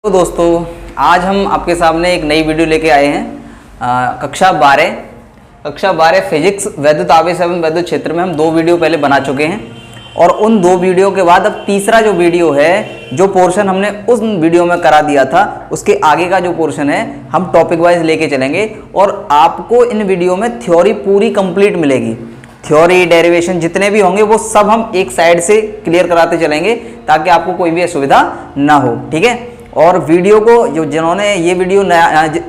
तो दोस्तों, आज हम आपके सामने एक नई वीडियो लेके आए हैं। कक्षा 12 फिजिक्स वैद्युत आवेश एवं वैद्युत क्षेत्र में हम 2 वीडियो पहले बना चुके हैं और उन 2 वीडियो के बाद अब तीसरा जो वीडियो है, जो पोर्शन हमने उस वीडियो में करा दिया था, उसके आगे का जो पोर्शन है हम टॉपिक वाइज लेके चलेंगे और आपको इन वीडियो में थ्योरी पूरी कंप्लीट मिलेगी। थ्योरी, डेरिवेशन जितने भी होंगे वो सब हम एक साइड से क्लियर कराते चलेंगे ताकि आपको कोई भी असुविधा ना हो। ठीक है। और वीडियो को जिन्होंने ये वीडियो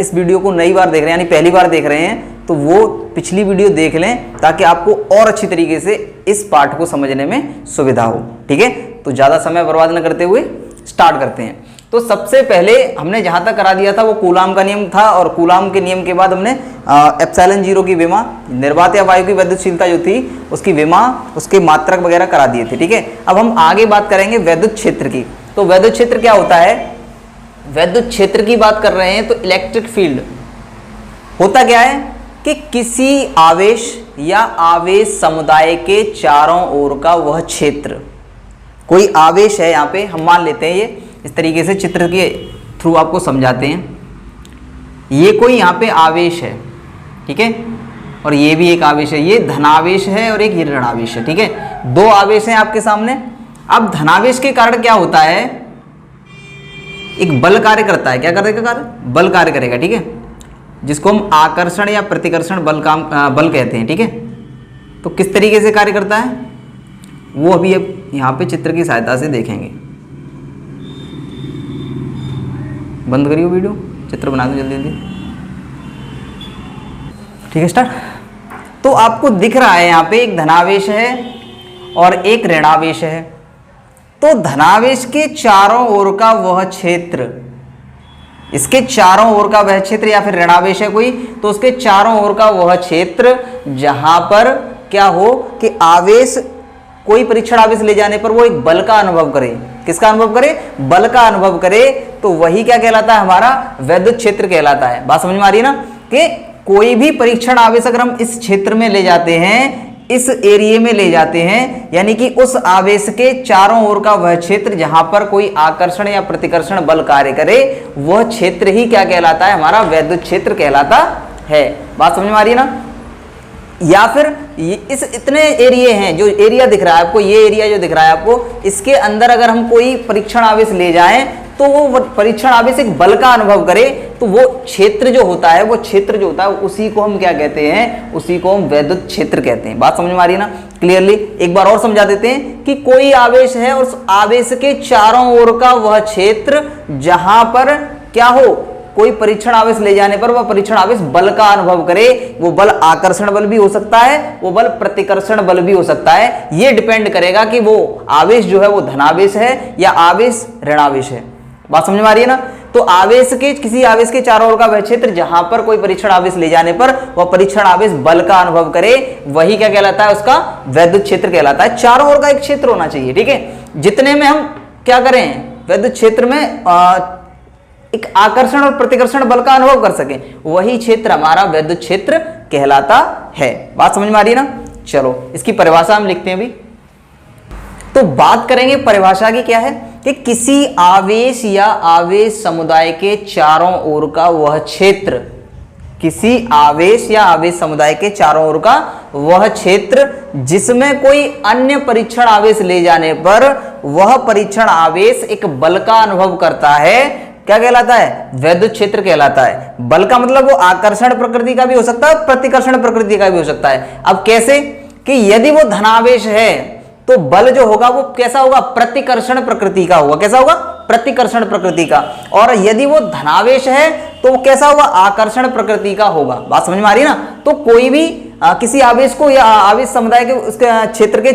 इस वीडियो को नई बार देख रहे हैं, यानी पहली बार देख रहे हैं, तो वो पिछली वीडियो देख लें ताकि आपको और अच्छी तरीके से इस पार्ट को समझने में सुविधा हो। ठीक है। तो ज़्यादा समय बर्बाद न करते हुए स्टार्ट करते हैं। तो सबसे पहले हमने जहाँ तक करा दिया था वो कूलाम का नियम था और कूलाम के नियम के बाद हमने एप्सिलॉन 0 की विमा, निर्वात या वायु की विद्युतशीलता जो थी उसकी विमा, उसके मात्रक वगैरह करा दिए थे। ठीक है। अब हम आगे बात करेंगे वैद्युत क्षेत्र की। तो वैद्युत क्षेत्र क्या होता है? वैद्युत क्षेत्र की बात कर रहे हैं तो इलेक्ट्रिक फील्ड होता क्या है कि किसी आवेश या आवेश समुदाय के चारों ओर का वह क्षेत्र, कोई आवेश है, यहाँ पे हम मान लेते हैं, ये इस तरीके से चित्र के थ्रू आपको समझाते हैं। ये कोई यहाँ पे आवेश है, ठीक है, और ये भी एक आवेश है, ये धनावेश है और एक ऋणावेश है। ठीक है। 2 आवेश हैं आपके सामने। अब धनावेश के कारण क्या होता है, एक बल कार्य करता है। क्या करेगा? बल कार्य करेगा। ठीक है। जिसको हम आकर्षण या प्रतिकर्षण बल कहते हैं। ठीक है। तो किस तरीके से कार्य करता है वो अभी अब यहाँ पे चित्र की सहायता से देखेंगे। बंद करियो वीडियो, चित्र बना दो जल्दी जल्दी। ठीक है, स्टार्ट। तो आपको दिख रहा है यहाँ पे एक धनावेश है और एक ऋणावेश है। तो धनावेश के चारों ओर का वह क्षेत्र, इसके चारों ओर का वह क्षेत्र, या फिर ऋणावेश है कोई तो उसके चारों ओर का वह क्षेत्र, जहां पर क्या हो कि आवेश, कोई परीक्षण आवेश ले जाने पर वो एक बल का अनुभव करे। किसका अनुभव करे? बल का अनुभव करे। तो वही क्या कहलाता है? हमारा वैद्युत क्षेत्र कहलाता है। बात समझ में आ रही है ना कि कोई भी परीक्षण आवेश अगर हम इस क्षेत्र में ले जाते हैं, इस एरिया में ले जाते हैं, यानी कि उस आवेश के चारों ओर का वह क्षेत्र जहां पर कोई आकर्षण या प्रतिकर्षण बल कार्य करे, वह क्षेत्र ही क्या कहलाता है? हमारा वैद्युत क्षेत्र कहलाता है। बात समझ में आ रही है ना? या फिर इस इतने एरिया हैं, जो एरिया दिख रहा है आपको, ये एरिया जो दिख रहा है आपको, इसके अंदर अगर हम कोई परीक्षण आवेश ले जाएं तो वो परीक्षण आवेश एक बल का अनुभव करे, तो वो क्षेत्र जो होता है, वो क्षेत्र जो होता है उसी को हम क्या कहते हैं? उसी को हम वैद्युत क्षेत्र कहते हैं। बात समझ में आ रही है ना क्लियरली? एक बार और समझा देते हैं कि कोई आवेश है और उस आवेश के चारों ओर का वह क्षेत्र जहां पर क्या हो, कोई परीक्षण आवेश ले जाने पर वह परीक्षण आवेश बल का अनुभव करे। वो बल आकर्षण बल भी हो सकता है, वो बल प्रतिकर्षण बल भी हो सकता है। ये डिपेंड करेगा कि वो आवेश जो है वो धनावेश है या आवेश ऋणावेश है। बात समझ में आ रही है ना? तो आवेश के, किसी आवेश के चारों ओर का वह क्षेत्र जहां पर कोई परीक्षण आवेश ले जाने पर वह परीक्षण आवेश बल का अनुभव करे, वही क्या कहलाता है? उसका वैद्युत क्षेत्र कहलाता है। चारों ओर का एक क्षेत्र होना चाहिए। ठीक है। जितने में हम क्या करें, वैद्युत क्षेत्र में एक आकर्षण और प्रतिकर्षण बल का अनुभव कर सके, वही क्षेत्र हमारा वैद्युत क्षेत्र कहलाता है। बात समझ में आ रही है ना? चलो इसकी परिभाषा हम लिखते हैं अभी। तो बात करेंगे परिभाषा की, क्या है कि किसी आवेश या आवेश समुदाय के चारों ओर का वह क्षेत्र, किसी आवेश या आवेश समुदाय के चारों ओर का वह क्षेत्र जिसमें कोई अन्य परीक्षण आवेश ले जाने पर वह परीक्षण आवेश एक बल का अनुभव करता है, क्या कहलाता है? वैद्युत क्षेत्र कहलाता है। बल का मतलब वो आकर्षण प्रकृति का भी हो सकता है, प्रतिकर्षण प्रकृति का भी हो सकता है। अब कैसे कि यदि वो धनावेश है तो बल जो होगा वो कैसा होगा? प्रतिकर्षण प्रकृति का होगा। कैसा होगा? प्रतिकर्षण प्रकृति का। और यदि वो धनावेश है तो वो कैसा होगा? आकर्षण प्रकृति का होगा। बात समझ में आ रही है ना? तो कोई भी किसी आवेश को या आवेश समुदाय के उसके क्षेत्र के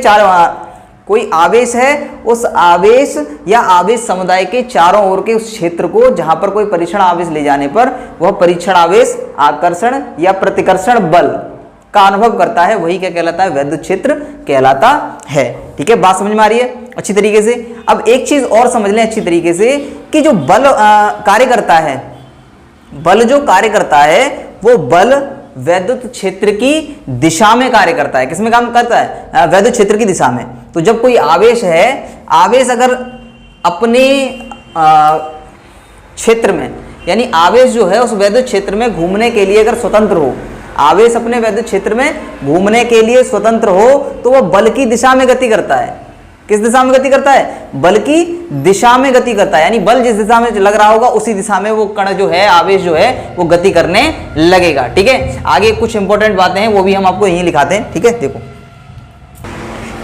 कोई आवेश है, उस आवेश या आवेश समुदाय के चारों ओर के उस क्षेत्र को जहां पर कोई परीक्षण आवेश ले जाने पर वह परीक्षण आवेश आकर्षण या प्रतिकर्षण बल का अनुभव करता है, वही क्या कहलाता है? वैद्युत क्षेत्र कहलाता है। ठीक है। बात समझ में आ रही है अच्छी तरीके से? अब एक चीज और समझ लें अच्छी तरीके से कि जो बल कार्य करता है, बल जो कार्य करता है वो बल वैद्युत क्षेत्र की दिशा में कार्य करता है। किसमें काम करता है? वैद्युत क्षेत्र की दिशा में। तो जब कोई आवेश है, आवेश अगर अपने क्षेत्र में, यानी आवेश जो है उस वैद्युत क्षेत्र में घूमने के लिए अगर स्वतंत्र हो, आवेश अपने वैद्युत क्षेत्र में घूमने के लिए स्वतंत्र हो तो वह बल की दिशा में गति करता है। किस दिशा में गति करता है? बल की दिशा में गति करता है, यानी बल जिस दिशा में लग रहा होगा उसी दिशा में वो कण जो है, आवेश जो है वो गति करने लगेगा। ठीक है, आगे कुछ इंपॉर्टेंट बातें हैं वो भी हम आपको यहीं लिखाते हैं। ठीक है, देखो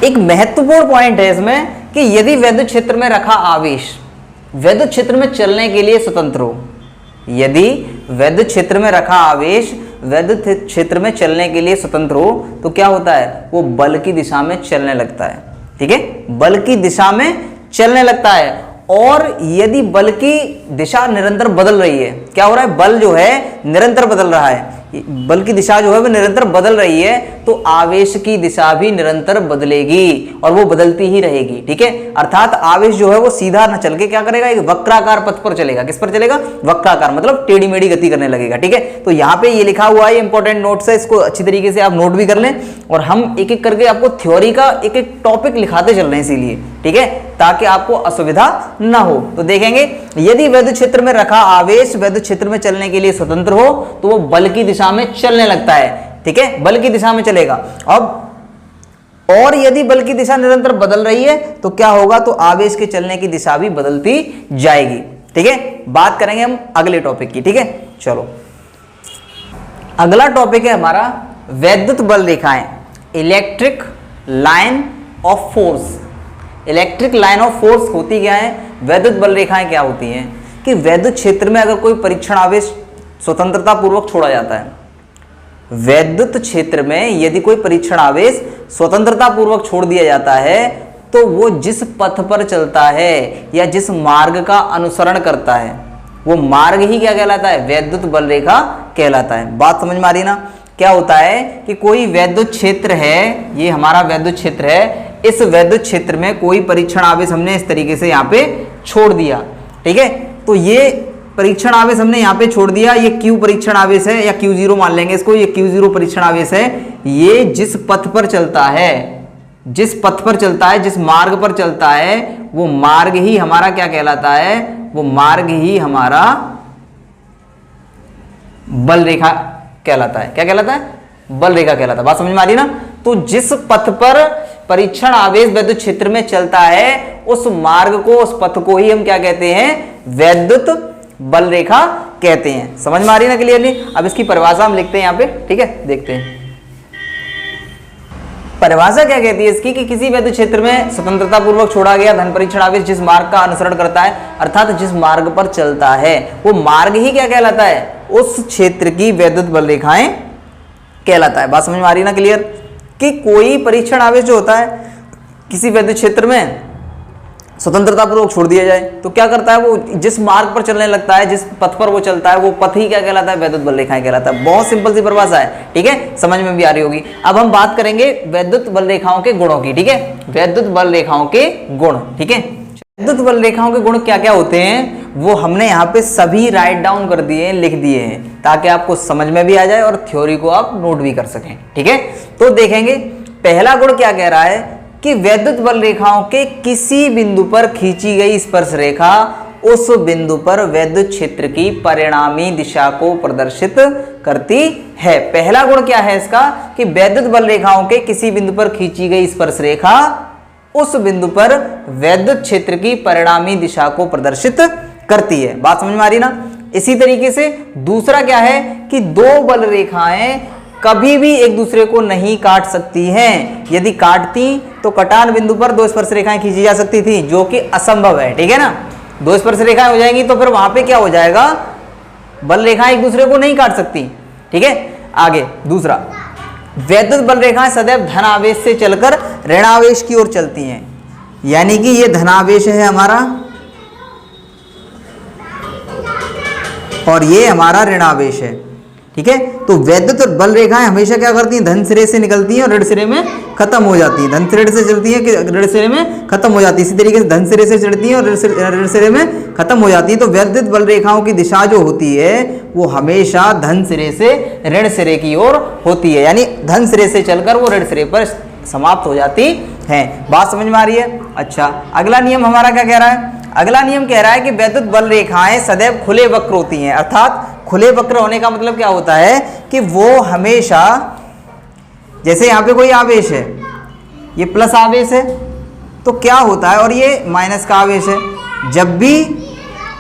एक महत्वपूर्ण पॉइंट है इसमें कि यदि वैद्युत क्षेत्र में रखा आवेश वैद्युत क्षेत्र में चलने के लिए स्वतंत्र हो, यदि वैद्युत क्षेत्र में रखा आवेश वैद्युत क्षेत्र में चलने के लिए स्वतंत्र हो तो क्या होता है? वो बल की दिशा में चलने लगता है। ठीक है, बल की दिशा में चलने लगता है। और यदि बल की दिशा निरंतर बदल रही है, क्या हो रहा है? बल जो है निरंतर बदल रहा है, बल की दिशा जो है वो निरंतर बदल रही है, तो आवेश की दिशा भी निरंतर बदलेगी और वो बदलती ही रहेगी। ठीक है, अर्थात आवेश जो है वो सीधा न चल के क्या करेगा? एक वक्राकार पथ पर चलेगा। किस पर चलेगा? वक्राकार, मतलब टेढ़ी मेढ़ी गति करने लगेगा। ठीक है, तो यहाँ पे ये लिखा हुआ है, इंपॉर्टेंट नोट्स है, इसको अच्छी तरीके से आप नोट भी कर लें। और हम एक एक करके आपको थ्योरी का एक एक टॉपिक लिखाते चल रहे हैं इसीलिए, ठीक है, ताकि आपको असुविधा ना हो। तो देखेंगे यदि वैद्युत क्षेत्र में रखा आवेश वैद्युत क्षेत्र में चलने के लिए स्वतंत्र हो तो वो बल की दिशा में चलने लगता है। ठीक है, बल की दिशा में चलेगा। अब और यदि बल की दिशा निरंतर बदल रही है तो क्या होगा? तो आवेश के चलने की दिशा भी बदलती जाएगी। ठीक है, बात करेंगे हम अगले टॉपिक की। ठीक है, चलो अगला टॉपिक है हमारा वैद्युत बल रेखाएं, electric line of force. Electric line of force होती क्या है? वैद्युत बल रेखाएं क्या होती हैं कि वैद्युत क्षेत्र में अगर कोई परीक्षण आवेश स्वतंत्रता पूर्वक छोड़ा जाता है, वैद्युत क्षेत्र में यदि कोई परीक्षण आवेश स्वतंत्रता पूर्वक छोड़ दिया जाता है तो वो जिस पथ पर चलता है या जिस मार्ग का अनुसरण करता है वो मार्ग ही क्या कहलाता है? वैद्युत बल रेखा कहलाता है। बात समझ में आ रही ना? क्या होता है कि कोई वैद्युत क्षेत्र है, ये हमारा वैद्युत क्षेत्र है, इस वैद्युत क्षेत्र में कोई परीक्षण आवेश हमने इस तरीके से यहाँ पे छोड़ दिया। ठीक है, तो ये परीक्षण आवेश हमने यहाँ पे छोड़ दिया, ये Q परीक्षण आवेश है या Q0 मान लेंगे इसको, ये Q0 परीक्षण आवेश है। ये जिस पथ पर चलता है, जिस पथ पर चलता है, जिस मार्ग पर चलता है वो मार्ग ही हमारा क्या कहलाता है? वो मार्ग ही हमारा बल रेखा कहलाता है। क्या कहलाता है? बल रेखा कहलाता है। बात समझ में आ रही ना? तो जिस पथ पर परीक्षण आवेश वैद्युत क्षेत्र में चलता है उस मार्ग को, उस पथ को ही हम क्या कहते हैं? वैद्युत बल रेखा कहते हैं। समझ में आ रही ना क्लियरली? अब इसकी परिभाषा हम लिखते हैं यहाँ पे। ठीक है, देखते हैं परिभाषा क्या कहती है इसकी कि किसी वैद्युत क्षेत्र में स्वतंत्रता पूर्वक छोड़ा गया धन परीक्षण आवेश जिस मार्ग का अनुसरण करता है, अर्थात जिस मार्ग पर चलता है वो मार्ग ही क्या कहलाता है? उस क्षेत्र की वैद्युत बल रेखाएं कहलाता है। बात समझ में आ रही ना क्लियर? कि कोई परीक्षण आवेश जो होता है किसी वैद्युत क्षेत्र में स्वतंत्रता पूर्वक छोड़ दिया जाए तो क्या करता है? वो जिस मार्ग पर चलने लगता है, जिस पथ पर वो चलता है वो पथ ही क्या कहलाता है? वैद्युत बल रेखाएं कहलाता है। बहुत सिंपल सी परिभाषा है। ठीक है, समझ में भी आ रही होगी। अब हम बात करेंगे वैद्युत बल रेखाओं के गुणों की। ठीक है, वैद्युत बल रेखाओं के गुण। ठीक है, वैद्युत बल रेखाओं के गुण क्या क्या होते हैं वो हमने यहाँ पे सभी राइट डाउन कर दिए हैं, लिख दिए हैं, ताकि आपको समझ में भी आ जाए और थ्योरी को आप नोट भी कर सकें। ठीक है, तो देखेंगे पहला गुण क्या कह रहा है कि वैद्युत बल रेखाओं के किसी बिंदु पर खींची गई स्पर्श रेखा उस बिंदु पर वैद्युत क्षेत्र की परिणामी दिशा को प्रदर्शित करती है। पहला गुण क्या है इसका कि वैद्युत बल रेखाओं के किसी बिंदु पर खींची गई स्पर्श रेखा उस बिंदु पर वैद्युत क्षेत्र की परिणामी दिशा को प्रदर्शित करती है। बात समझ में आ रही ना? इसी तरीके से दूसरा क्या है कि दो बल रेखाएं कभी भी एक दूसरे को नहीं काट सकती हैं। यदि काटती तो कटान बिंदु पर दो स्पर्श रेखाएं खींची जा सकती थी, जो कि असंभव है। ठीक है ना? दो स्पर्श रेखाएं हो जाएंगी तो फिर वहां पे क्या हो जाएगा? बल रेखाएं एक दूसरे को नहीं काट सकती। ठीक है, आगे दूसरा, वैद्युत बल रेखाएं सदैव धन आवेश से चलकर ऋण आवेश की ओर चलती हैं। यानी कि ये धनावेश है हमारा और ये हमारा ऋणावेश है। ठीक है, तो वैद्युत बल रेखाएं हमेशा क्या करती हैं? धन सिरे से निकलती हैं और ऋण सिरे में खत्म हो जाती हैं। धन सिरे से चलती हैं कि ऋण सिरे में खत्म हो जाती है। इसी तरीके से धन सिरे से चढ़ती हैं और ऋण सिरे में खत्म हो जाती है। तो वैद्युत बल रेखाओं की दिशा जो होती है वो हमेशा धन सिरे से ऋण सिरे की ओर होती है, यानी धन सिरे से चलकर वो ऋण सिरे पर समाप्त हो जाती है। बात समझ में आ रही है? अच्छा, अगला नियम हमारा क्या कह रहा है? अगला नियम कह रहा है कि वैद्युत बल रेखाएं सदैव खुले वक्र होती हैं। अर्थात खुले वक्र होने का मतलब क्या होता है कि वो हमेशा, जैसे यहाँ पे कोई आवेश है, ये प्लस आवेश है तो क्या होता है, और ये माइनस का आवेश है, जब भी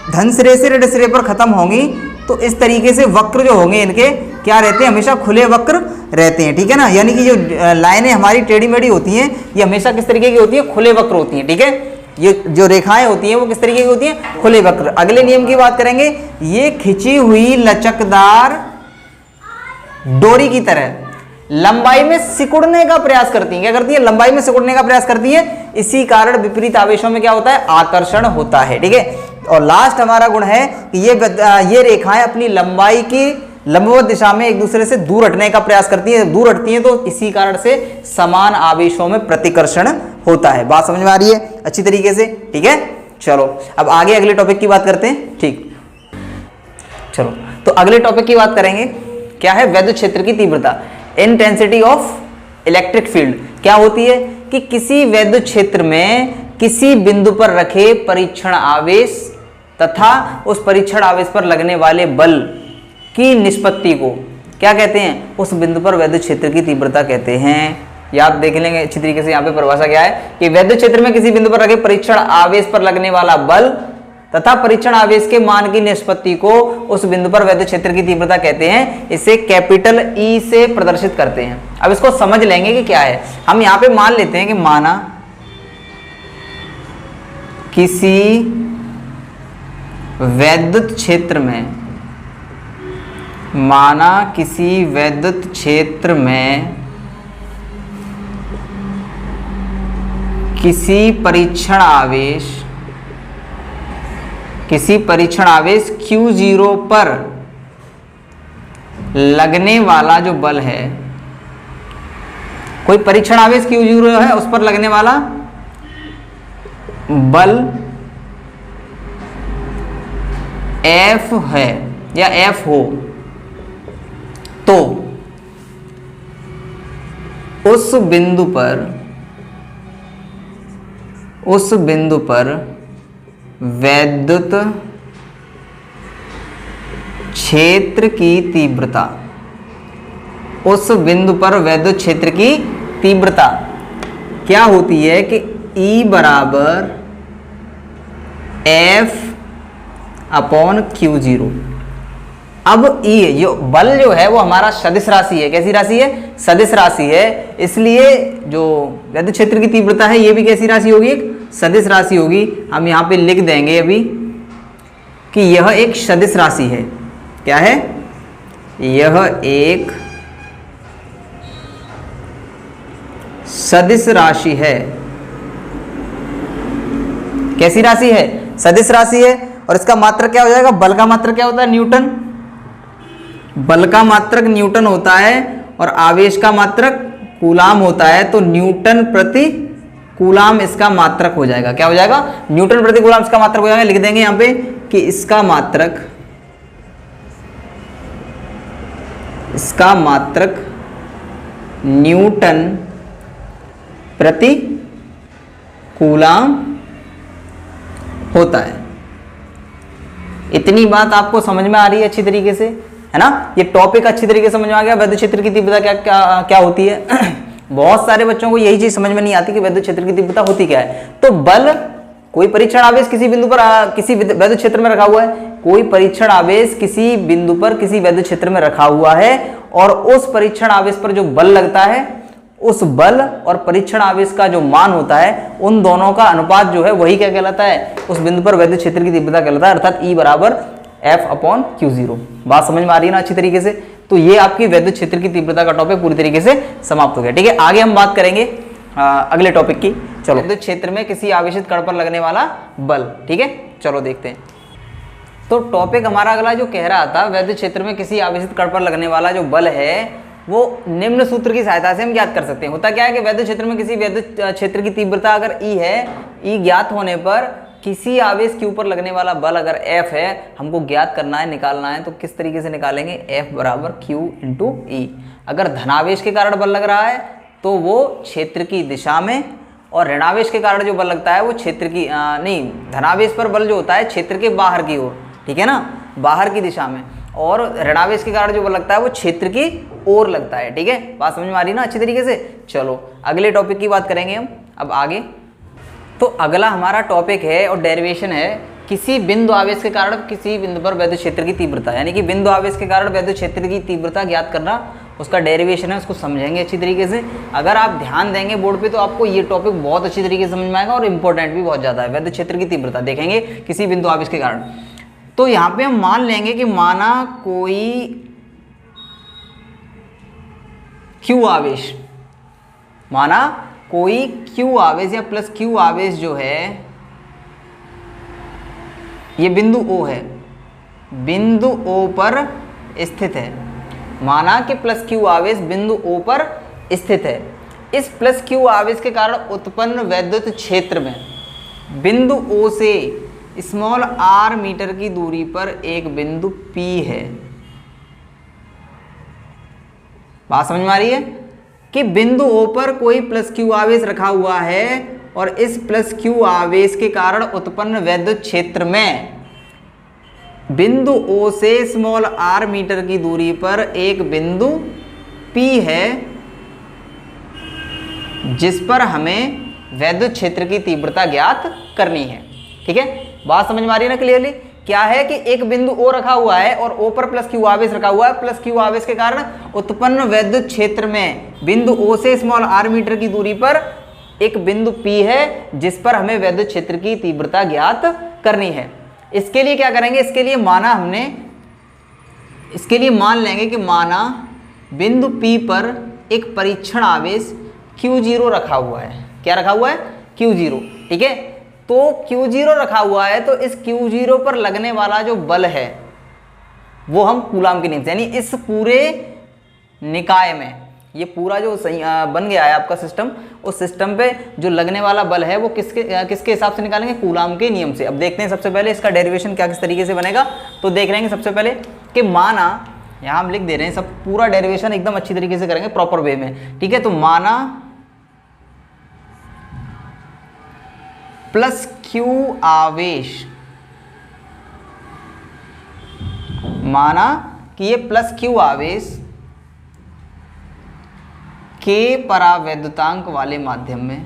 धन सिरे से ऋण सिरे पर खत्म होंगी तो इस तरीके से वक्र जो होंगे इनके क्या रहते हैं, हमेशा खुले वक्र रहते हैं। ठीक है ना, यानी कि जो लाइनें हमारी टेढ़ी मेढ़ी होती हैं ये हमेशा किस तरीके की होती है, खुले वक्र होती हैं। ठीक है, ये जो रेखाएं होती हैं वो किस तरीके की होती हैं, खुले वक्र। अगले नियम की बात करेंगे, ये खिंची हुई लचकदार डोरी की तरह लंबाई में सिकुड़ने का प्रयास करती हैं। क्या करती है, लंबाई में सिकुड़ने का प्रयास करती है। इसी कारण विपरीत आवेशों में क्या होता है, आकर्षण होता है। ठीक है, और लास्ट हमारा गुण है कि ये रेखाएं अपनी लंबाई की लंबवत दिशा में एक दूसरे से दूर हटने का प्रयास करती है। दूर हटती हैं तो इसी कारण से समान आवेशों में प्रतिकर्षण होता है। बात समझ में आ रही है अच्छी तरीके से? ठीक है, चलो अब आगे अगले टॉपिक की बात करते हैं। ठीक, चलो तो अगले टॉपिक की बात करेंगे, क्या है, वैद्युत क्षेत्र की तीव्रता, इंटेंसिटी ऑफ इलेक्ट्रिक फील्ड। क्या होती है कि किसी वैद्युत क्षेत्र में किसी बिंदु पर रखे परीक्षण आवेश तथा उस परीक्षण आवेश पर लगने वाले बल की निष्पत्ति को क्या कहते हैं, उस बिंदु पर वैद्युत क्षेत्र की तीव्रता कहते हैं। याद देख लेंगे अच्छी तरीके से, यहाँ पे परिभाषा क्या है कि वैद्युत क्षेत्र में किसी बिंदु पर रखे परीक्षण आवेश पर लगने वाला बल तथा परीक्षण आवेश के मान की निष्पत्ति को उस बिंदु पर वैद्युत क्षेत्र की तीव्रता कहते हैं। इसे कैपिटल ई से प्रदर्शित करते हैं। अब इसको समझ लेंगे कि क्या है। हम यहाँ पे मान लेते हैं कि माना किसी वैद्युत क्षेत्र में, माना किसी वैद्युत क्षेत्र में किसी परीक्षण आवेश Q0 पर लगने वाला जो बल है, कोई परीक्षण आवेश Q0 है, उस पर लगने वाला बल F है या F हो, तो उस बिंदु पर वैद्युत क्षेत्र की तीव्रता, उस बिंदु पर वैद्युत क्षेत्र की तीव्रता क्या होती है कि E बराबर F अपॉन Q0। अब E जो बल जो है वो हमारा सदिश राशि है। कैसी राशि है, सदिश राशि है। इसलिए जो वैद्युत क्षेत्र की तीव्रता है ये भी कैसी राशि होगी, एक सदिश राशि होगी। हम यहाँ पे लिख देंगे अभी कि यह एक सदिश राशि है। क्या है, यह एक सदिश राशि है। कैसी राशि है, सदिश राशि है। और इसका मात्रक क्या हो जाएगा, बल का मात्रक क्या होता है, न्यूटन। बल का मात्रक न्यूटन होता है और आवेश का मात्रक कूलाम होता है। तो न्यूटन प्रति कूलाम इसका मात्रक हो जाएगा। क्या हो जाएगा, न्यूटन प्रति कूलाम इसका मात्रक हो जाएगा। लिख देंगे यहां पे कि इसका मात्रक न्यूटन प्रति कूलाम होता है। इतनी बात आपको समझ में आ रही है अच्छी तरीके से, है ना? ये टॉपिक अच्छी तरीके से समझ में आ गया। वैद्युत क्षेत्र की तीव्रता क्या क्या क्या होती है। बहुत सारे बच्चों को यही चीज समझ में नहीं आती कि वैद्युत क्षेत्र की तीव्रता होती क्या है। तो बल, कोई परीक्षण आवेश किसी बिंदु पर किसी वैद्युत क्षेत्र में रखा हुआ है, कोई परीक्षण आवेश किसी बिंदु पर किसी वैद्युत क्षेत्र में रखा हुआ है और उस परीक्षण आवेश पर जो बल लगता है, उस बल और परीक्षण आवेश का जो मान होता है, उन दोनों का अनुपात जो है वही क्या कहलाता है, उस बिंदु पर वैद्युत क्षेत्र की तीव्रता कहलाता है। अर्थात E बराबर F अपॉन Q0। बात समझ में आ रही है ना अच्छी तरीके से? तो ये आपकी वैद्युत क्षेत्र की तीव्रता का टॉपिक पूरी तरीके से समाप्त हो गया। ठीक है, आगे हम बात करेंगे अगले टॉपिक की। चलो, वैद्युत क्षेत्र में किसी आवेशित कण पर लगने वाला बल। ठीक है, चलो देखते हैं। तो टॉपिक हमारा अगला जो कह रहा था, वैद्युत क्षेत्र में किसी आवेशित कण पर लगने वाला जो बल है वो निम्न सूत्र की सहायता से हम ज्ञात कर सकते हैं। होता क्या है कि वैद्युत क्षेत्र में किसी वैद्युत क्षेत्र की तीव्रता अगर E है, E ज्ञात होने पर किसी आवेश के ऊपर लगने वाला बल अगर F है, हमको ज्ञात करना है, निकालना है। तो किस तरीके से निकालेंगे, F बराबर Q इंटू E। अगर धनावेश के कारण बल लग रहा है तो वो क्षेत्र की दिशा में, और ऋणावेश के कारण जो बल लगता है वो क्षेत्र की नहीं, धनावेश पर बल जो होता है क्षेत्र के बाहर की ओर, ठीक है ना, बाहर की दिशा में, और ऋणावेश के कारण जो बल लगता है वो क्षेत्र की ओर लगता है। ठीक है, बात समझ में आ रही है ना अच्छी तरीके से। चलो अगले टॉपिक की बात करेंगे हम अब आगे। तो अगला हमारा टॉपिक है और डेरिवेशन है किसी बिंदु आवेश के कारण किसी बिंदु पर वैद्युत क्षेत्र की तीव्रता, यानी कि बिंदु आवेश के कारण वैद्युत क्षेत्र की तीव्रता ज्ञात करना, उसका डेरिवेशन है, उसको समझेंगे अच्छी तरीके से। अगर आप ध्यान देंगे बोर्ड पे तो आपको ये टॉपिक बहुत अच्छी तरीके से समझ में आएगा और इंपॉर्टेंट भी बहुत ज़्यादा है। वैद्युत क्षेत्र की तीव्रता देखेंगे किसी बिंदु आवेश के कारण। तो यहाँ पे हम मान लेंगे कि माना कोई क्यू आवेश, माना कोई क्यू आवेश या प्लस क्यू आवेश जो है ये बिंदु O है, बिंदु O पर स्थित है। माना कि प्लस क्यू आवेश बिंदु O पर स्थित है। इस प्लस क्यू आवेश के कारण उत्पन्न वैद्युत क्षेत्र में बिंदु O से स्मॉल r मीटर की दूरी पर एक बिंदु P है। बात समझ में आ रही है कि बिंदु O पर कोई प्लस क्यू आवेश रखा हुआ है और इस प्लस क्यू आवेश के कारण उत्पन्न वैद्युत क्षेत्र में बिंदु O से स्मॉल r मीटर की दूरी पर एक बिंदु P है, जिस पर हमें वैद्युत क्षेत्र की तीव्रता ज्ञात करनी है। ठीक है, बात समझ में आ रही है ना क्लियरली। क्या है कि एक बिंदु O रखा हुआ है और O पर प्लस क्यू आवेश रखा हुआ है। प्लस क्यू आवेश के कारण उत्पन्न वैद्युत क्षेत्र में बिंदु O से स्मॉल r मीटर की दूरी पर एक बिंदु P है, जिस पर हमें वैद्युत क्षेत्र की तीव्रता ज्ञात करनी है। इसके लिए क्या करेंगे, इसके लिए माना हमने, इसके लिए मान लेंगे कि माना बिंदु P पर एक परीक्षण आवेश Q0 रखा हुआ है। क्या रखा हुआ है? Q0। ठीक है, तो Q0 रखा हुआ है तो इस Q0 पर लगने वाला जो बल है वो हम कूलाम के नियम से, यानी इस पूरे निकाय में ये पूरा जो बन गया है आपका सिस्टम, उस सिस्टम पे जो लगने वाला बल है वो किसके हिसाब से निकालेंगे? कूलाम के नियम से। अब देखते हैं सबसे पहले इसका डेरिवेशन क्या किस तरीके से बनेगा। तो देख लेंगे सबसे पहले कि माना, यहाँ हम लिख दे रहे हैं, सब पूरा डेरिवेशन एकदम अच्छी तरीके से करेंगे प्रॉपर वे में। ठीक है, तो माना प्लस क्यू आवेश, माना कि ये प्लस क्यू आवेश के परावैद्युतांक वाले माध्यम में,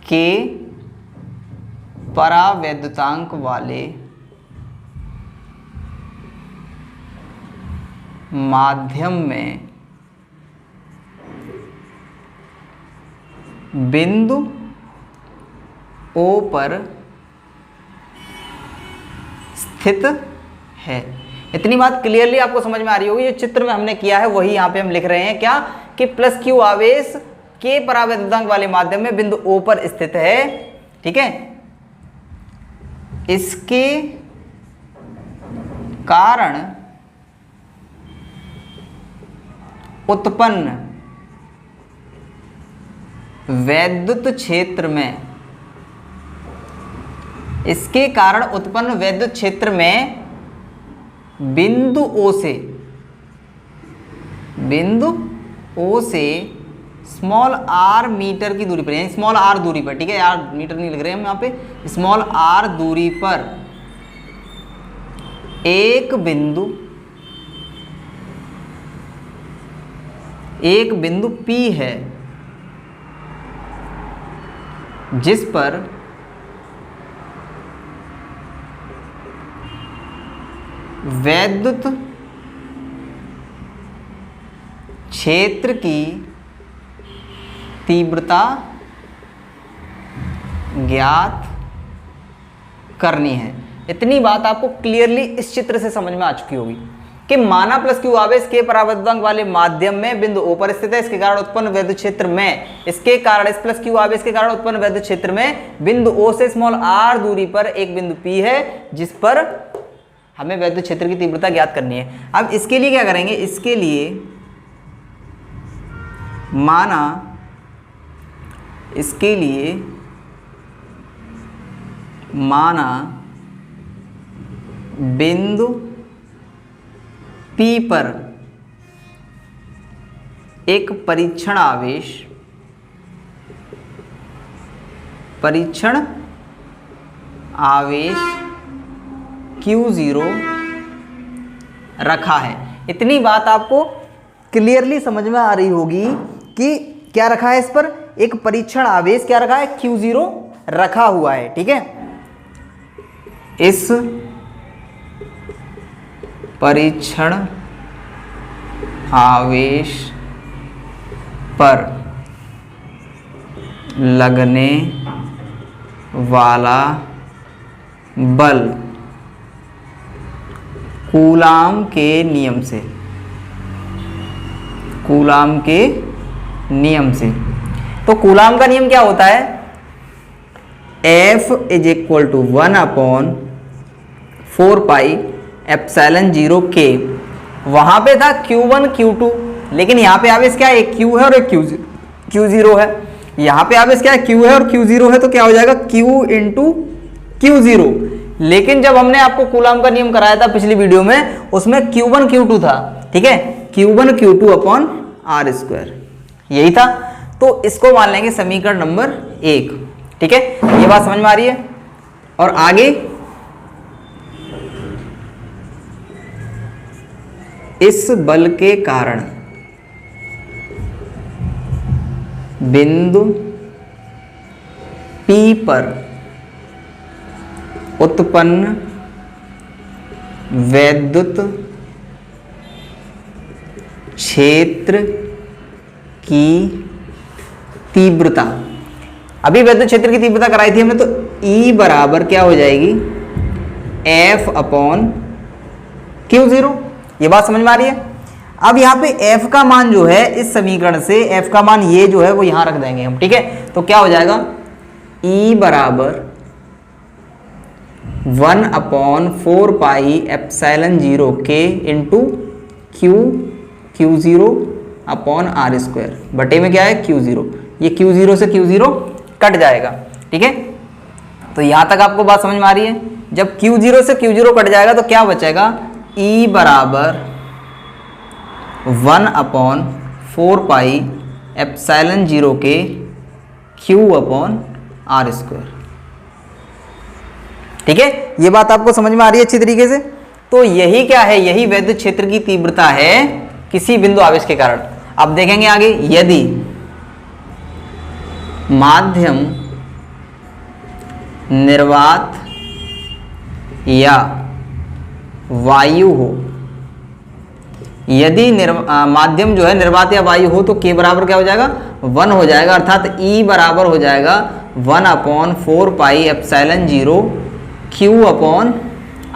के परावैद्युतांक वाले माध्यम में बिंदु O पर स्थित है। इतनी बात क्लियरली आपको समझ में आ रही होगी। जो चित्र में हमने किया है वही यहाँ पे हम लिख रहे हैं, क्या कि प्लस क्यू आवेश के परावैद्युतांक वाले माध्यम में बिंदु O पर स्थित है। ठीक है, इसके कारण उत्पन्न वैद्युत क्षेत्र में, इसके कारण उत्पन्न वैद्युत क्षेत्र में बिंदु O से स्मॉल r मीटर की दूरी पर, यानी स्मॉल r दूरी पर, ठीक है, यार मीटर नहीं लिख रहे हम यहाँ पे, स्मॉल r दूरी पर एक बिंदु P है, जिस पर वैद्युत क्षेत्र की तीव्रता ज्ञात करनी है। इतनी बात आपको क्लियरली इस चित्र से समझ में आ चुकी होगी कि माना प्लस क्यू आवेश के परावैद्युतांक वाले माध्यम में बिंदु O पर स्थित है। इसके कारण उत्पन्न वैद्युत क्षेत्र में, इसके कारण, इस प्लस क्यू आवेश के कारण उत्पन्न वैद्युत क्षेत्र में बिंदु O से स्मॉल r दूरी पर एक बिंदु P है, जिस पर हमें वैद्युत क्षेत्र की तीव्रता ज्ञात करनी है। अब इसके लिए क्या करेंगे, इसके लिए माना, इसके लिए माना बिंदु P पर एक परीक्षण आवेश परीक्षण आवेश Q0 रखा है। इतनी बात आपको क्लियरली समझ में आ रही होगी कि क्या रखा है, इस पर एक परीक्षण आवेश क्या रखा है, Q0 रखा हुआ है। ठीक है, इस परीक्षण आवेश पर लगने वाला बल कूलाम के नियम से, कूलाम के नियम से। तो कूलाम का नियम क्या होता है, F is equal to 1/4πε0K। वहां पे था Q1 Q2, लेकिन यहाँ पे आवेश क्या है, एक Q है और एक Q0 है। यहाँ पे आवेश क्या है, Q है और Q0 है, तो क्या हो जाएगा Q इंटू Q0। लेकिन जब हमने आपको कूलाम का नियम कराया था पिछली वीडियो में, उसमें Q1 Q2 था। ठीक है, Q1 Q2 अपॉन R², यही था। तो इसको मान लेंगे समीकरण नंबर 1। ठीक है, ये बात समझ में आ रही है। और आगे इस बल के कारण बिंदु P पर उत्पन्न वैद्युत क्षेत्र की तीव्रता, अभी वैद्युत क्षेत्र की तीव्रता कराई थी हमने, तो E बराबर क्या हो जाएगी, F अपॉन Q0। ये बात समझ में आ रही है। अब यहाँ पे F का मान जो है, इस समीकरण से F का मान ये जो है वो यहां रख देंगे हम। ठीक है, तो क्या हो जाएगा, E बराबर 1/4πε0K into Q0 upon R², बटे में क्या है Q0, ये Q0 से Q0 कट जाएगा। ठीक है, तो यहां तक आपको बात समझ में आ रही है। जब Q0 से Q0 कट जाएगा तो क्या बचेगा, E बराबर 1/4πε0K Q अपॉन R²। ठीक है, ये बात आपको समझ में आ रही है अच्छी तरीके से। तो यही क्या है, यही वैद्युत क्षेत्र की तीव्रता है किसी बिंदु आवेश के कारण। अब देखेंगे आगे, यदि माध्यम निर्वात या वायु हो, यदि माध्यम जो है निर्वात या वायु हो, तो K बराबर क्या हो जाएगा, 1 हो जाएगा। अर्थात E बराबर हो जाएगा 1/4πε0Q अपॉन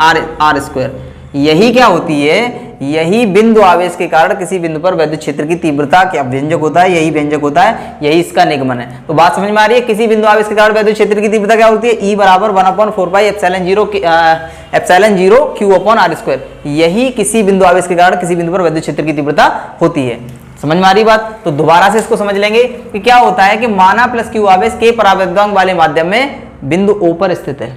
R²। यही क्या होती है, यही बिंदु आवेश के कारण किसी बिंदु पर वैद्युत क्षेत्र की तीव्रता क्या व्यंजक होता है, यही व्यंजक होता है, यही इसका निगमन है। तो बात समझ में आ रही है, किसी बिंदु आवेश के कारण वैद्युत क्षेत्र की तीव्रता क्या होती है, E बराबर 1/4πε0Q अपॉन R²। यही किसी बिंदु आवेश के कारण किसी बिंदु पर वैद्युत क्षेत्र की तीव्रता होती है। समझ में आ रही बात। तो दोबारा से इसको समझ लेंगे कि क्या होता है कि माना प्लस Q आवेश के परावैद्युतांक वाले माध्यम में बिंदु O पर स्थित है।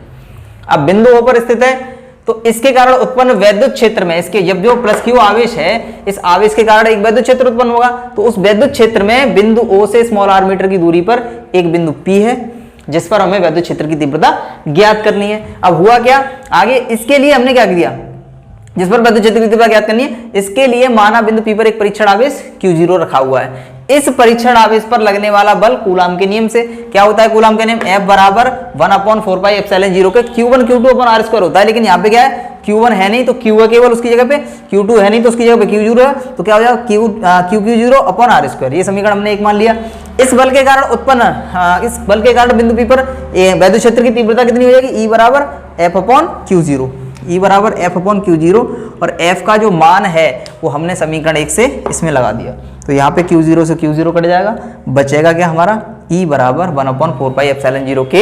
अब बिंदु O पर स्थित है तो इसके कारण उत्पन्न वैद्युत क्षेत्र में, इसके जब जो प्लस Q आवेश है, इस आवेश के कारण एक वैद्युत क्षेत्र उत्पन्न होगा। तो उस वैद्युत क्षेत्र में बिंदु O से स्मॉल r मीटर की दूरी पर एक बिंदु P है, जिस पर हमें वैद्युत क्षेत्र की तीव्रता ज्ञात करनी है। अब हुआ क्या, आगे इसके लिए हमने क्या किया, जिस पर वैद्युत क्षेत्र की तीव्रता ज्ञात करनी है, इसके लिए माना बिंदु P पर एक परीक्षण आवेश Q0 रखा हुआ है। इस परीक्षण आवेश पर लगने वाला बल कूलाम के नियम से क्या होता है, कूलाम का नियम F बराबर 1/4πε0 के Q1 Q2 अपॉन R² होता है। लेकिन यहाँ पे क्या है, Q1 है नहीं तो Q है केवल उसकी जगह पे, Q2 है नहीं तो उसकी जगह पे Q0 है, तो क्या हो जाएगा Q0 अपॉन R²। ये समीकरण हमने एक मान लिया। इस बल के कारण उत्पन्न, इस बल के कारण बिंदु P पर वैद्युत क्षेत्र की तीव्रता कितनी हो जाएगी, E बराबर F अपॉन Q0, E बराबर F अपॉन Q0। और F का जो मान है वो हमने समीकरण 1 से इसमें लगा दिया। तो यहाँ पे Q0 से Q0 कट जाएगा, बचेगा क्या हमारा, E बराबर 1/4πε0K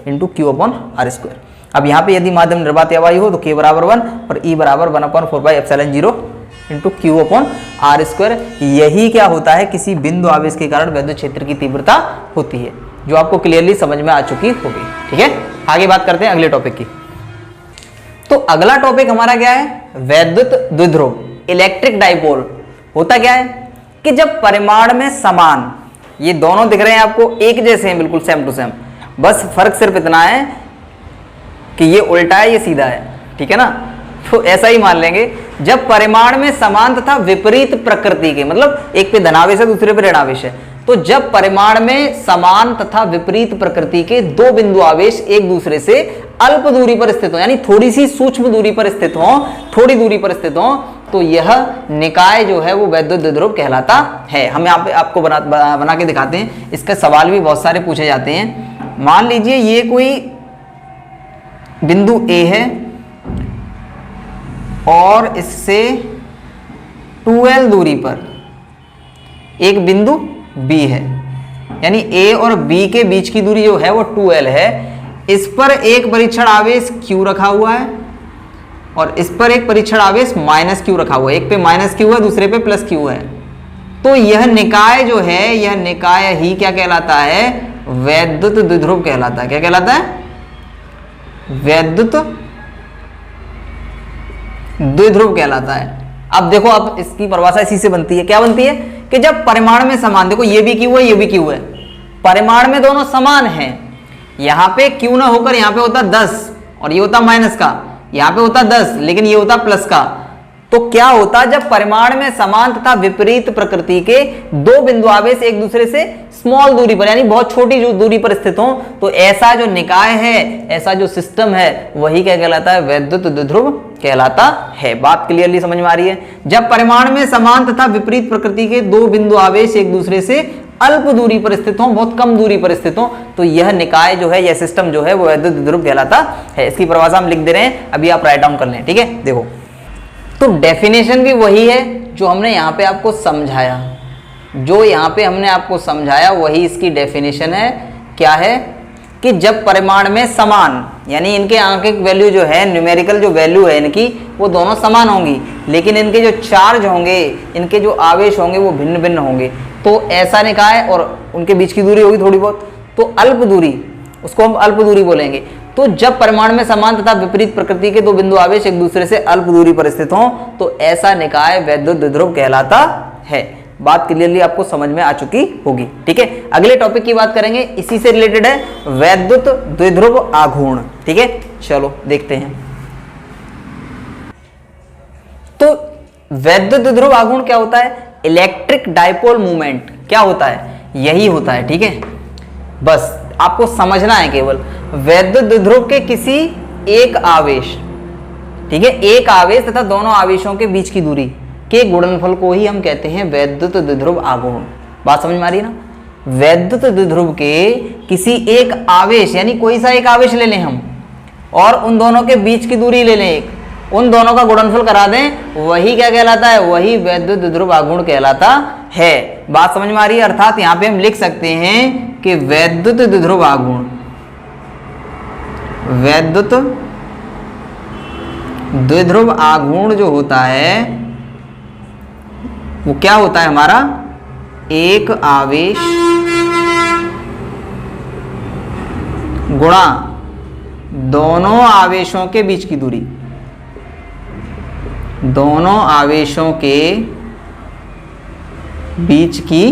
into Q upon R²। अब यहाँ पे यदि माध्यम निर्वात या वायु हो तो K बराबर 1 और E बराबर 1/4πε0 इंटू Q अपॉन R²। यही क्या होता है, किसी बिंदु आवेश के कारण वैद्युत क्षेत्र की तीव्रता होती है, जो आपको क्लियरली समझ में आ चुकी होगी। ठीक है, आगे बात करते हैं अगले टॉपिक की। तो अगला टॉपिक हमारा क्या है, वैद्युत द्विध्रुव, इलेक्ट्रिक डाइपोल। होता क्या है कि जब परिमाण में समान, ये दोनों दिख रहे हैं आपको एक जैसे हैं, बिल्कुल सेम टू सेम, बस फर्क सिर्फ इतना है कि ये उल्टा है, ये सीधा है, ठीक है ना। तो ऐसा ही मान लेंगे जब परिमाण में समान तथा विपरीत प्रकृति के, मतलब एक पे धनावेश है दूसरे पे ऋणावेश है, तो जब परिमाण में समान तथा विपरीत प्रकृति के दो बिंदु आवेश एक दूसरे से अल्प दूरी पर स्थित हो, यानी थोड़ी सी सूक्ष्म दूरी पर स्थित हो, थोड़ी दूरी पर स्थित हो, तो यह निकाय जो है वो वैद्युत द्विध्रुव कहलाता है। हम यहाँ पे आपको बना के दिखाते हैं। इसके सवाल भी बहुत सारे पूछे जाते हैं। मान लीजिए ये कोई बिंदु ए है और इससे 2l दूरी पर एक बिंदु B है, यानी A और B के बीच की दूरी जो है वो 2l है। इस पर एक परीक्षण आवेश Q रखा हुआ है और इस पर एक परीक्षण आवेश -Q रखा हुआ है। एक पे -Q है, दूसरे पे +Q है। तो यह निकाय जो है, यह निकाय ही क्या कहलाता है? वैद्युत द्विध्रुव कहलाता है। क्या कहलाता है? वैद्युत द्विध्रुव कहलाता है। अब देखो, अब इसकी परिभाषा इसी से बनती है। क्या बनती है? कि जब परिमाण में समान, देखो ये भी Q है, ये भी Q है, परिमाण में दोनों समान हैं। यहां पे Q ना होकर यहां पे होता 10 और ये होता माइनस का, यहां पे होता 10 लेकिन ये होता प्लस का। तो क्या होता जब परिमाण में समान तथा विपरीत प्रकृति के दो बिंदु आवेश एक दूसरे से स्मॉल दूरी पर, यानी बहुत छोटी जो दूरी पर स्थित हो, तो ऐसा जो निकाय है, ऐसा जो सिस्टम है, वही क्या कहलाता है? वैद्युत द्विध्रुव कहलाता है। बात क्लियरली समझ में आ रही है? जब परिमाण में समान तथा विपरीत प्रकृति के दो बिंदु आवेश एक दूसरे से अल्प दूरी पर स्थित हो, बहुत कम दूरी पर स्थित हो, तो यह निकाय जो है, यह सिस्टम जो है, वो वैद्युत द्विध्रुव कहलाता है। इसकी परिभाषा हम लिख दे रहे हैं, अभी आप राइट डाउन कर लें। ठीक है, देखो, तो डेफिनेशन भी वही है जो हमने यहाँ पे आपको समझाया, जो यहाँ पे हमने आपको समझाया वही इसकी डेफिनेशन है। क्या है? कि जब परिमाण में समान, यानी इनके आंकिक वैल्यू जो है, न्यूमेरिकल जो वैल्यू है इनकी, वो दोनों समान होंगी, लेकिन इनके जो चार्ज होंगे, इनके जो आवेश होंगे, वो भिन्न भिन्न होंगे। तो ऐसा निकाय और उनके बीच की दूरी होगी थोड़ी बहुत, तो अल्प दूरी, उसको हम अल्प दूरी बोलेंगे। तो जब परिमाण में समान तथा विपरीत प्रकृति के दो बिंदु आवेश एक दूसरे से अल्प दूरी पर स्थित हों, तो ऐसा निकाय वैद्युत द्विध्रुव कहलाता है। बात क्लियरली आपको समझ में आ चुकी होगी। ठीक है, अगले टॉपिक की बात करेंगे, इसी से रिलेटेड है, वैद्युत द्विध्रुव आघूर्ण। ठीक है, चलो देखते हैं। तो वैद्युत द्विध्रुव आघूर्ण क्या होता है? Electric dipole movement. क्या होता है? यही होता है। ठीक है, बस आपको समझना है केवल, वैद्युत द्विध्रुव के किसी एक आवेश, ठीक है, एक आवेश तथा दोनों आवेशों के बीच की दूरी के गुणनफल को ही हम कहते हैं वैद्युत द्विध्रुव आघूर्ण। बात समझ में आ रही है ना? वैद्युत द्विध्रुव के किसी एक आवेश, यानी कोई सा एक आवेश ले लें हम और उन दोनों के बीच की दूरी ले लें एक, उन दोनों का गुणनफल करा दें, वही क्या कहलाता है? वही वैद्युत द्विध्रुव आघूर्ण कहलाता है। बात समझ में आ रही है? अर्थात यहां पे हम लिख सकते हैं कि वैद्युत द्विध्रुव आघूर्ण, वैद्युत द्विध्रुव आघूर्ण जो होता है वो क्या होता है हमारा? एक आवेश गुणा दोनों आवेशों के बीच की दूरी, दोनों आवेशों के बीच की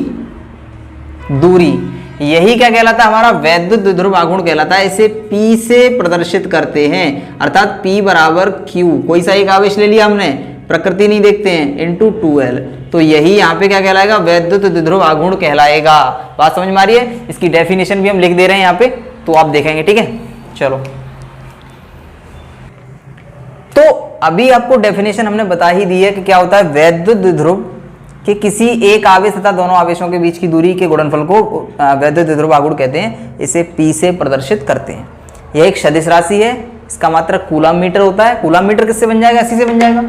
दूरी, यही क्या कहलाता है? हमारा वैद्युत द्विध्रुव आघूर्ण कहलाता है। इसे P से प्रदर्शित करते हैं, अर्थात P बराबर Q, कोई सा एक आवेश ले लिया हमने, प्रकृति नहीं देखते हैं, इंटू 2l, तो यही यहाँ पे क्या कहलाएगा? वैद्युत द्विध्रुव आघूर्ण कहलाएगा। बात समझ में आ रही है? इसकी डेफिनेशन भी हम लिख दे रहे हैं यहाँ पे, तो आप देखेंगे। ठीक है, चलो, तो अभी आपको डेफिनेशन हमने बता ही दी है कि क्या होता है वैद्युत द्विध्रुव कि किसी एक आवेश तथा दोनों आवेशों के बीच की दूरी के गुणनफल को वैद्युत द्विध्रुव आघूर्ण कहते हैं। इसे P से प्रदर्शित करते हैं। यह एक सदिश राशि है, इसका मात्रक कूलम मीटर होता है। कूलम मीटर किससे बन जाएगा? इसी से बन जाएगा।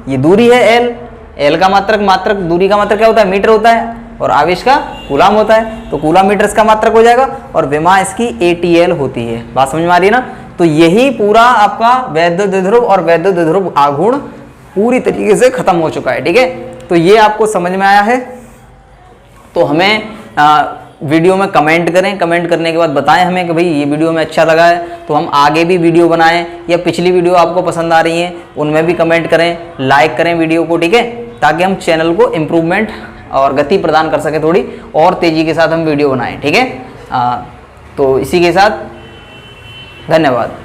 ये दूरी है L का मात्रक दूरी का मात्रक क्या होता है? मीटर होता है, और आवेश का कूलम होता है, तो कूलम मीटर इसका मात्रक हो जाएगा, और विमा इसकी ATL होती है। बात समझ में आ रही है ना? तो यही पूरा आपका वैद्युत द्विध्रुव और वैद्युत द्विध्रुव आघूर्ण पूरी तरीके से खत्म हो चुका है। ठीक है, तो ये आपको समझ में आया है। तो हमें वीडियो में कमेंट करें, कमेंट करने के बाद बताएं हमें कि भाई ये वीडियो में अच्छा लगा है तो हम आगे भी वीडियो बनाएं, या पिछली वीडियो आपको पसंद आ रही हैं उनमें भी कमेंट करें, लाइक करें वीडियो को। ठीक है, ताकि हम चैनल को इम्प्रूवमेंट और गति प्रदान कर सकें, थोड़ी और तेज़ी के साथ हम वीडियो बनाएं। ठीक है, तो इसी के साथ धन्यवाद।